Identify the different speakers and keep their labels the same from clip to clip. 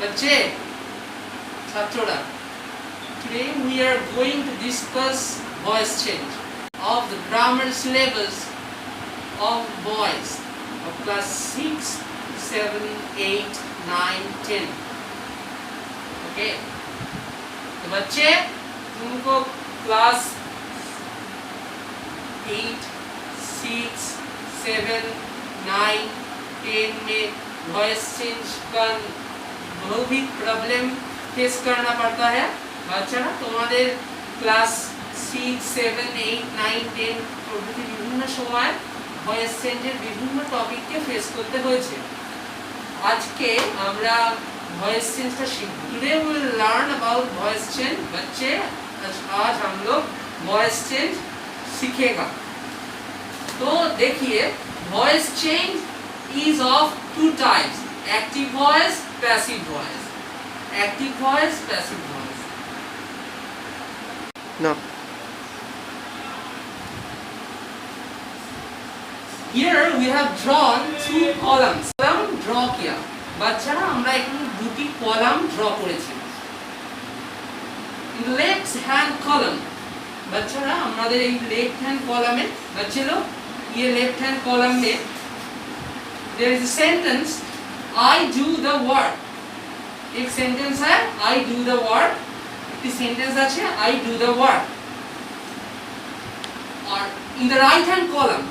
Speaker 1: बच्चे छात्रों, today we are going to discuss voice change of the grammar syllabus of boys of class 6, 7, 8, 9, 10. Okay? तो बच्चे तुमको class 8, 6, 7, 9, 10 में वॉइस चेंज का बहुत भी प्रॉब्लम फेस करना पड़ता है। বাচ্চারা তোমাদের ক্লাস 6, 7, 8, 9, 10 প্রভৃতি বিভিন্ন সময় ভয়েস চেঞ্জের বিভিন্ন টপিককে ফেস করতে হয়েছে। আজকে আমরা वॉइस चेंज का शिखर today we will learn about voice change. बच्चे आज हम लोग वॉइस चेंज सीखेगा। तो देखिए voice change is of two types, active voice, passive voice. Active voice, passive voice.
Speaker 2: No.
Speaker 1: Here we have drawn two columns. Column draw किया। বাচ্চারা আমরা এখানে দুটি কলাম ড্র করেছি। In the left hand column, বাচ্চারা আমাদের এই लेफ्ट हैंड कॉलम में बच्चे लोग ये लेफ्ट हैंड कॉलम में there is a sentence I do the work। एक सेंटेंस है I do the work। একটি সেন্টেন্স আছে I do the work। और in the right hand column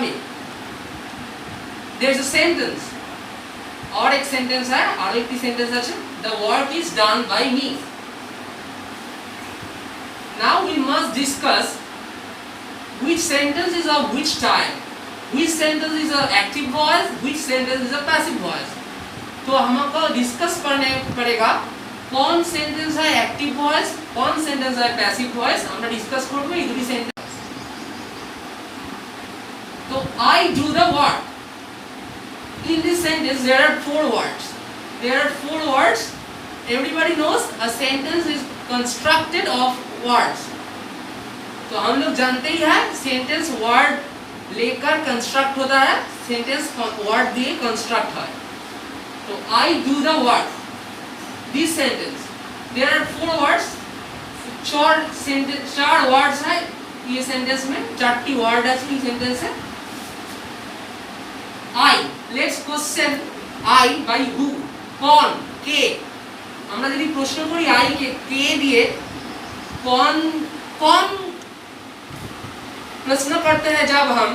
Speaker 1: में there is a sentence और एक सेंटेंस है और एक सेंटेंस है the work is done by me। now we must discuss which sentence is of which type, which sentence is a active voice, which sentence is a passive voice। तो हमको discuss करने पड़ेगा कौन sentence है active voice, कौन sentence है passive voice. আমরা discuss করব এই দুটি সেন্টেন্স। तो I do the work। In this sentence there are four words। Everybody knows a sentence is constructed of words। तो हम लोग जानते ही हैं सेंटेंस वर्ड लेकर कंस्ट्रक्ट होता है, सेंटेंस वर्ड दिए कंस्ट्रक्ट है। तो I do the work, this sentence there are four words। चार वर्ड्स है ये सेंटेंस में, चारटी वर्ड है इस सेंटेंस है। I, let's question I by who, कौन, के। আমরা যদি প্রশ্ন করি I কে দিয়ে कौन प्रश्न करते हैं जब हम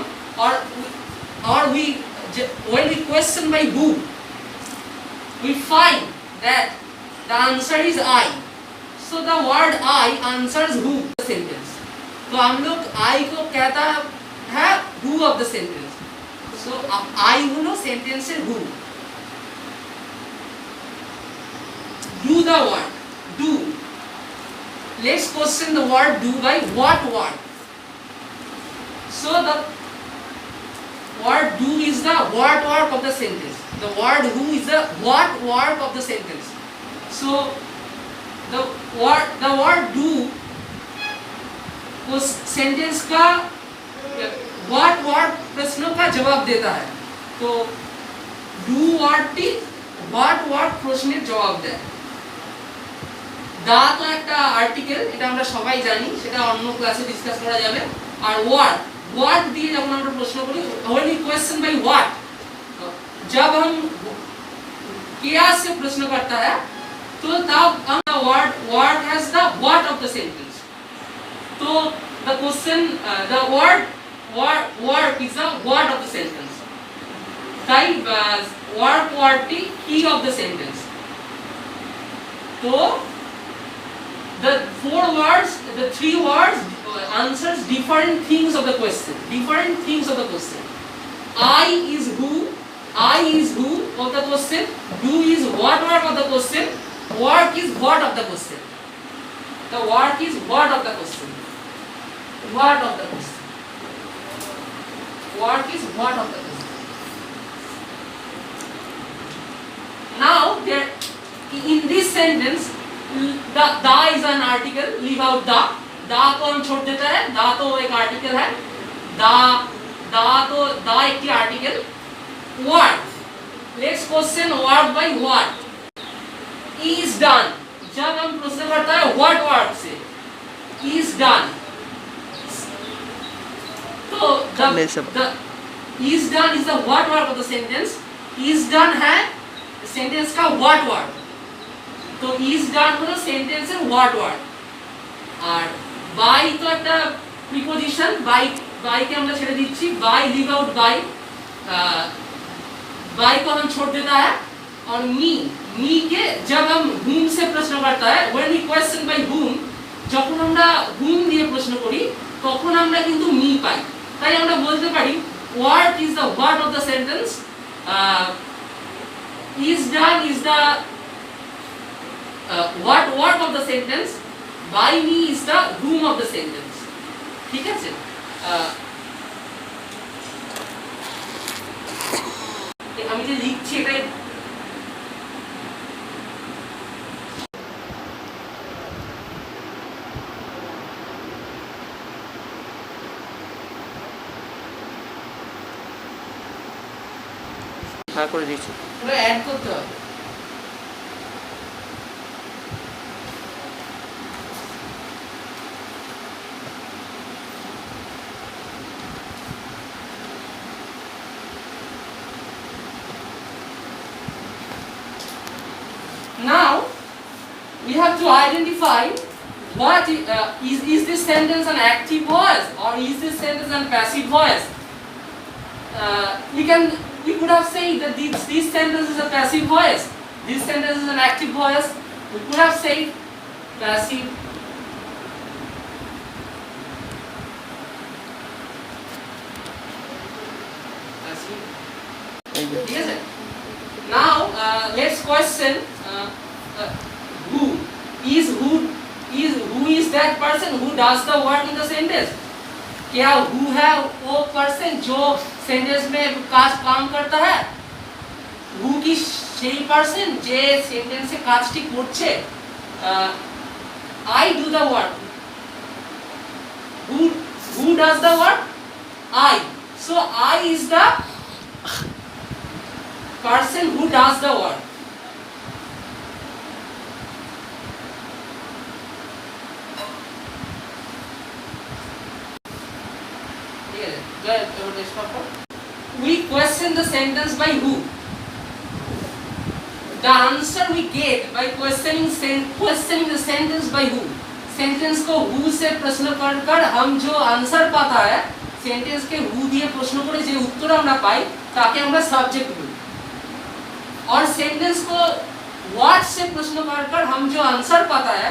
Speaker 1: और when we question by who we find that the answer is I, so the word I answers who the sentence। तो हम लोग I को कहता है who of the sentence। so I হলো সেন্টেন্সের who। do the word do, let's question the word do by what word। so the word do is the what work of the sentence, the word who is the what work of the sentence। so the word do उस sentence का what word प्रश्नों का जवाब देता है। तो do wordটি what word প্রশ্নের জবাব দেয়। দা তো একটা আর্টিকেল, এটা আমরা সবাই জানি, সেটা অন্য ক্লাসে ডিসকাস করা যাবে। আর what দিয়ে যখন আমরা প্রশ্ন করি when we question by what, जब हम क्या से प्रश्न करता है तो तब हम word has the what of the sentence। तो the question the word is the what of the sentence। তাই wordটি key of the sentence। তো the three words answers different things of the question। I is who of the question, do is what work of the question, work is what of the question। the work is what of the question, work is what of the question। now there in this sentence the is an article, leave out the कौन छोड़ देता है, दा तो एक article है, दा एक article. Next question verb by what. Is done. जब हम प्रश्न करता है व्हाट वर्ब से, इज डन, तो the is done is the what verb of the sentence. is done है सेंटेंस का what verb. तो is done হলো সেন্টেন্সের what verb. আর by তো একটা প্রিপোজিশন, by के আমরা ছেড়ে দিচ্ছি, by leave out by को हम छोड़ देता है. और me के जब हम whom से प्रश्न करता है, when we question by whom, যখন আমরা whom দিয়ে প্রশ্ন করি তখন আমরা কিন্তু me পাই. তাই আমরা বলতে পারি what is the what of the sentence, is done is the what of the sentence, by me is the whom of the sentence. ঠিক আছে? আমি যে লিখছি এটাই
Speaker 2: করে দিয়েছি,
Speaker 1: পুরো অ্যাড করতে হবে. Now we have to identify what is this sentence an active voice or is this sentence an passive voice. We could have said that this sentence is a passive voice, this sentence is an active voice. We could have said passive yes. Now let's question who is that person who does the work in the sentence. क्या who है वो person जो sentence में काम करता है, who की সেই पर्सन যে সেন্টেন্সে কাজটি করছে. I do the work. Who does the work? I. So I is the person who does the work. We question the sentence by who. The answer we get by questioning the sentence by who. Sentence को who से प्रश्न कर हम जो answer पाता है, sentence के who দিয়ে প্রশ্ন করে যে উত্তর আমরা পাই তাকে আমরা সাবজেক্ট বলি. और सेंटेंस को what से प्रश्न कर हम जो आंसर पाता है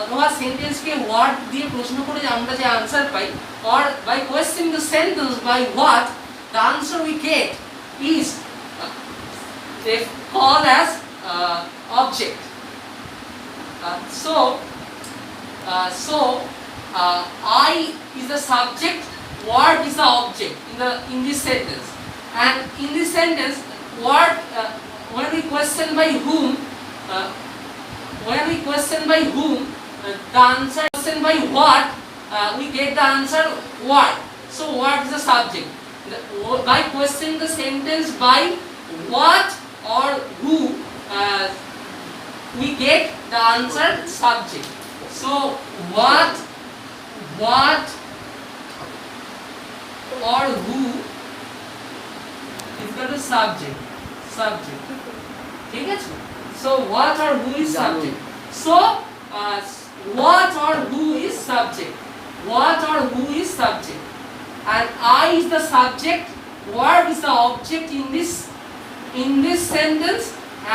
Speaker 1: अथवा सेंटेंस के what দিয়ে প্রশ্ন করে আমরা যে answer pi, or by questioning the sentence by what, the answer we get is they call as object. I is the subject, what is the object in this sentence. And in this sentence what when we question by whom, the answer question by what, we get the answer what. So what is the subject? By questioning the sentence by what or who, we get the answer subject. So what or who is the subject. ठीक है? So what or who is subject. So what or who is subject. What or who is subject. And I is the subject, verb is the object in this sentence,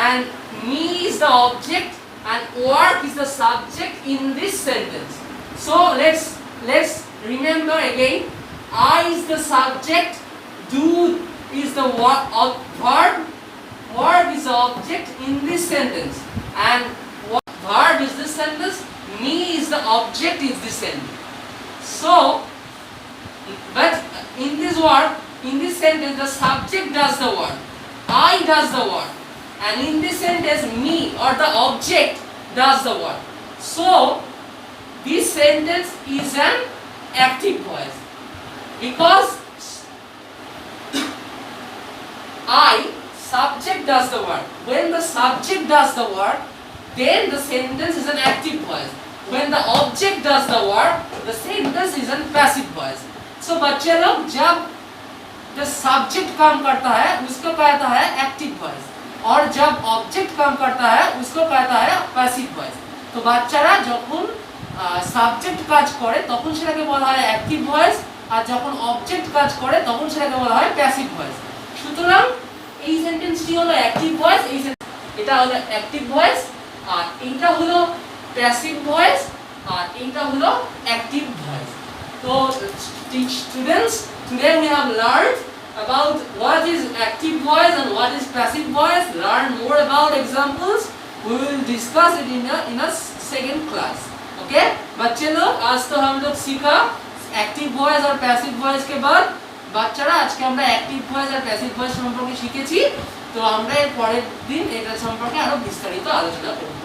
Speaker 1: and me is the object and verb is the subject in this sentence. So let's remember again. I is the subject, do is the verb is the object in this sentence, and verb is this sentence, me is the object in this sentence. So but in this sentence the subject does the work, I does the work, and in this sentence me or the object does the work. So this sentence is an active voice because I subject does the work. When the subject does the work, then the sentence is an active voice. When the object does the work, the sentence is an passive voice. So बच्चे लोग जब the subject काम करता है उसको कहता है active voice, और जब object काम करता है उसको कहता है passive voice. तो বাচ্চারা যখন সাবজেক্ট কাজ করে তখন সেটাকে বলা হয় অ্যাক্টিভ ভয়েস, আর যখন অবজেক্ট কাজ করে তখন সেটাকে বলা হয় প্যাসিভ ভয়েস। সুতরাং এই সেন্টেন্সটি হলো অ্যাক্টিভ ভয়েস, এটা হলো অ্যাক্টিভ ভয়েস, আর এইটা হলো প্যাসিভ ভয়েস, আর এইটা হলো অ্যাক্টিভ ভয়েস। তো students, today we have learned about what is active voice and what is passive voice. Learn more about examples. We will discuss it in a second class. Okay बच्चे लोग, आज तो हम लोग सीखा एक्टिव वॉइस और passive voice के बाद বাচ্চারা আজকে আমরা অ্যাক্টিভ ভয়েস আর প্যাসিভ ভয়েস সম্পর্কে শিখেছি। তো আমরা এর পরের দিন এটা সম্পর্কে আরো বিস্তারিত আলোচনা করব।